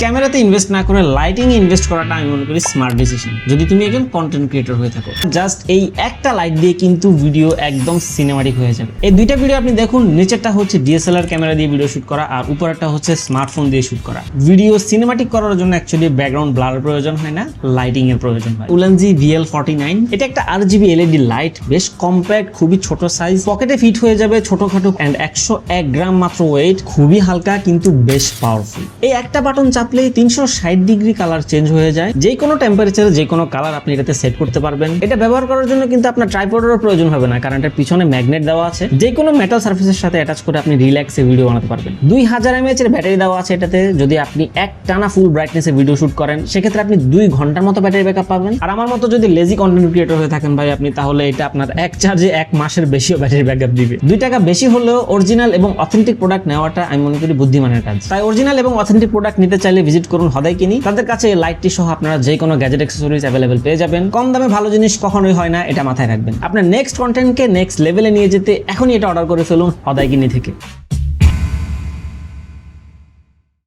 ক্যামেরাতে ইনভেস্ট না করে লাইটিং এ ইনভেস্ট করাটা আমি মনে করি স্মার্ট ডিসিশন যদি তুমি একজন কন্টেন্ট ক্রিয়েটর হয়ে থাকো। জাস্ট এই একটা লাইট দিয়ে কিন্তু ভিডিও একদম সিনেমাটিক হয়ে যাবে। এই দুইটা ভিডিও আপনি দেখুন, নিচেরটা হচ্ছে ডিএসএলআর ক্যামেরা দিয়ে ভিডিও শুট করা আর উপরেরটা হচ্ছে স্মার্টফোন দিয়ে শুট করা। ভিডিও সিনেমাটিক করার জন্য অ্যাকচুয়ালি ব্যাকগ্রাউন্ড ব্লারের প্রয়োজন হয় না, লাইটিং এর প্রয়োজন হয়। উলানজি VL49 এটা একটা RGB LED লাইট, বেশ কম্প্যাক্ট, খুবই ছোট সাইজ, পকেটে ফিট হয়ে যাবে, ছোটখাটো এন্ড 101 গ্রাম মাত্র ওয়েট, খুবই হালকা কিন্তু বেশ পাওয়ারফুল। এই একটা বাটন চাপলে 360 ডিগ্রি কালার চেঞ্জ হয়ে যায়, যে কোনো টেম্পারেচারে যে কোনো কালার আপনি এটাতে সেট করতে পারবেন। এটা ব্যবহার করার জন্য কিন্তু আপনার ট্রাইপডেরও প্রয়োজন হবে না, কারণ এটার পিছনে ম্যাগনেট দেওয়া আছে, যে কোনো মেটাল সারফেসের সাথে অ্যাটাচ করে আপনি রিল্যাক্সে ভিডিও বানাতে পারবেন। 2000 mAh এর ব্যাটারি দেওয়া আছে এটাতে। যদি আপনি এক টানা ফুল ব্রাইটনেসে ভিডিও শুট করেন সেক্ষেত্রে আপনি 2 ঘন্টার মতো ব্যাটারি ব্যাকআপ পাবেন। আর আমার মতো যদি লেজি কন্টেন্ট ক্রিয়েটর হয়ে থাকেন ভাই আপনি, তাহলে এটা আপনার এক চার্জে 1 মাসের বেশিও ব্যাটারি ব্যাকআপ দিবে। 2 টাকা বেশি হলেও অরিজিনাল এবং অথেন্টিক প্রোডাক্ট নেওয়াটা আমি মনে করি বুদ্ধিমানের কাজ। তাই অরিজিনাল এবং অথেন্টিক প্রোডাক্ট নিতে চাইলে ভিজিট করুন হদাইকিনি। তাদের কাছে এই লাইটটি সহ আপনারা যে কোনো গ্যাজেট অ্যাক্সেসরিজ অ্যাভেলেবেল পেয়ে যাবেন। কম দামে ভালো জিনিস কখনোই হয় না, এটা মাথায় রাখবেন। আপনার নেক্সট কন্টেন্টকে নেক্সট লেভেলে নিয়ে যেতে এখনই এটা অর্ডার করে ফেলুন হদাইকিনি থেকে।